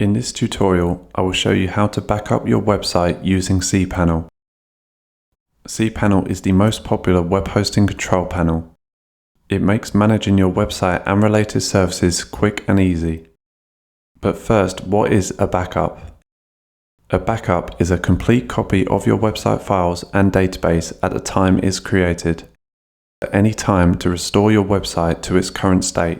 In this tutorial, I will show you how to back up your website using cPanel. cPanel is the most popular web hosting control panel. It makes managing your website and related services quick and easy. But first, what is a backup? A backup is a complete copy of your website files and database at the time it's created, at any time to restore your website to its current state.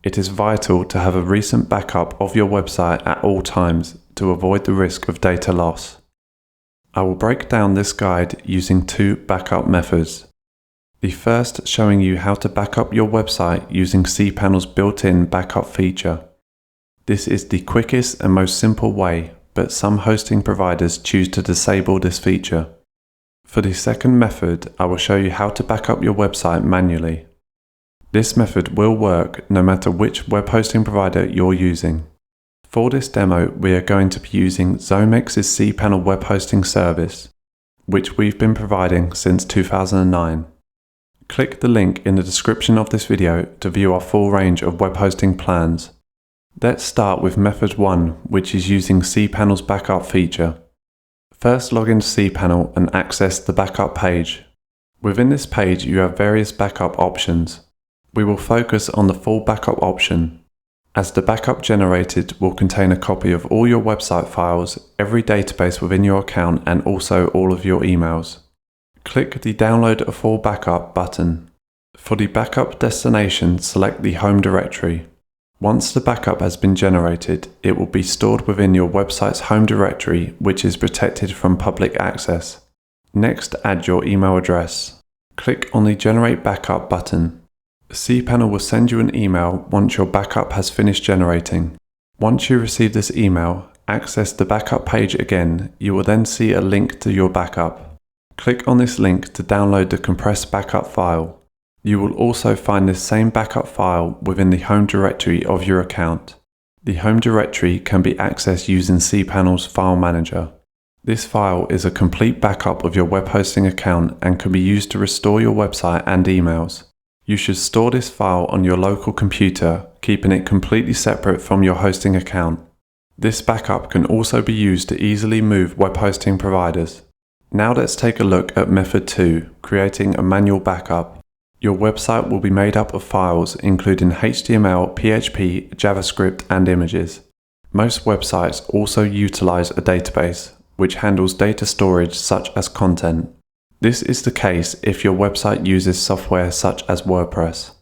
It is vital to have a recent backup of your website at all times to avoid the risk of data loss. I will break down this guide using two backup methods. The first showing you how to back up your website using cPanel's built-in backup feature. This is the quickest and most simple way, but some hosting providers choose to disable this feature. For the second method, I will show you how to back up your website manually. This method will work no matter which web hosting provider you're using. For this demo, we are going to be using Zomex's cPanel web hosting service, which we've been providing since 2009. Click the link in the description of this video to view our full range of web hosting plans. Let's start with method 1, which is using cPanel's backup feature. First, log into cPanel and access the backup page. Within this page, you have various backup options. We will focus on the full backup option, as the backup generated will contain a copy of all your website files, every database within your account, and also all of your emails. Click the Download a Full Backup button. For the backup destination, select the home directory. Once the backup has been generated, it will be stored within your website's home directory, which is protected from public access. Next, add your email address. Click on the Generate Backup button. cPanel will send you an email once your backup has finished generating. Once you receive this email, access the backup page again. You will then see a link to your backup. Click on this link to download the compressed backup file. You will also find this same backup file within the home directory of your account. The home directory can be accessed using cPanel's file manager. This file is a complete backup of your web hosting account and can be used to restore your website and emails. You should store this file on your local computer, keeping it completely separate from your hosting account. This backup can also be used to easily move web hosting providers. Now let's take a look at method 2, creating a manual backup. Your website will be made up of files including HTML, PHP, JavaScript, and images. Most websites also utilize a database, which handles data storage such as content. This is the case if your website uses software such as WordPress.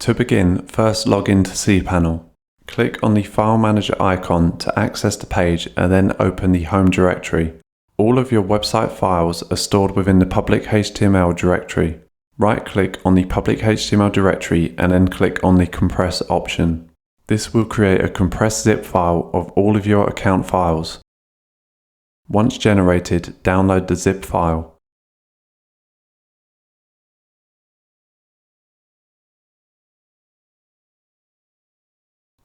To begin, first log into cPanel. Click on the File Manager icon to access the page and then open the home directory. All of your website files are stored within the public HTML directory. Right-click on the public HTML directory and then click on the Compress option. This will create a compressed zip file of all of your account files. Once generated, download the zip file.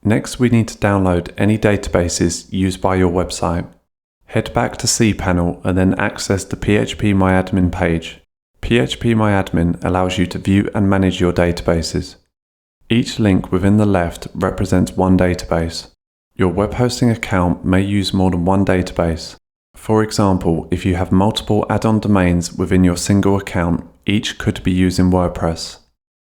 Next, we need to download any databases used by your website. Head back to cPanel and then access the phpMyAdmin page. phpMyAdmin allows you to view and manage your databases. Each link within the left represents one database. Your web hosting account may use more than one database. For example, if you have multiple add-on domains within your single account, each could be used in WordPress.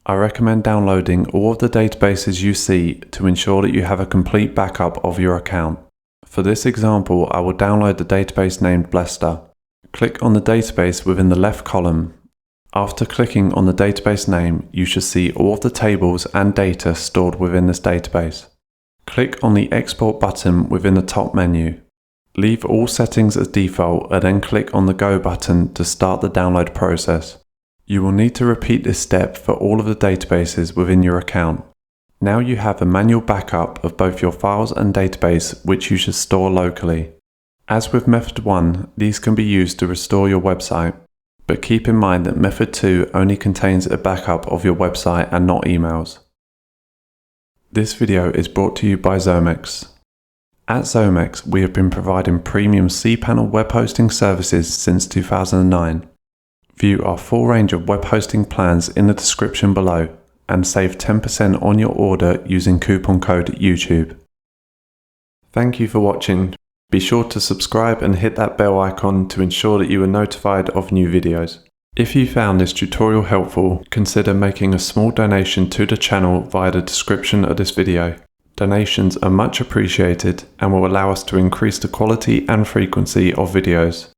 I recommend downloading all of the databases you see to ensure that you have a complete backup of your account. For this example, I will download the database named Blester. Click on the database within the left column. After clicking on the database name, you should see all of the tables and data stored within this database. Click on the Export button within the top menu. Leave all settings as default and then click on the Go button to start the download process. You will need to repeat this step for all of the databases within your account. Now you have a manual backup of both your files and database, which you should store locally. As with method 1, these can be used to restore your website, but keep in mind that method 2 only contains a backup of your website and not emails. This video is brought to you by Zomex. At Zomex, we have been providing premium cPanel web hosting services since 2009. View our full range of web hosting plans in the description below and save 10% on your order using coupon code YouTube. Thank you for watching. Be sure to subscribe and hit that bell icon to ensure that you are notified of new videos. If you found this tutorial helpful, consider making a small donation to the channel via the description of this video. Donations are much appreciated and will allow us to increase the quality and frequency of videos.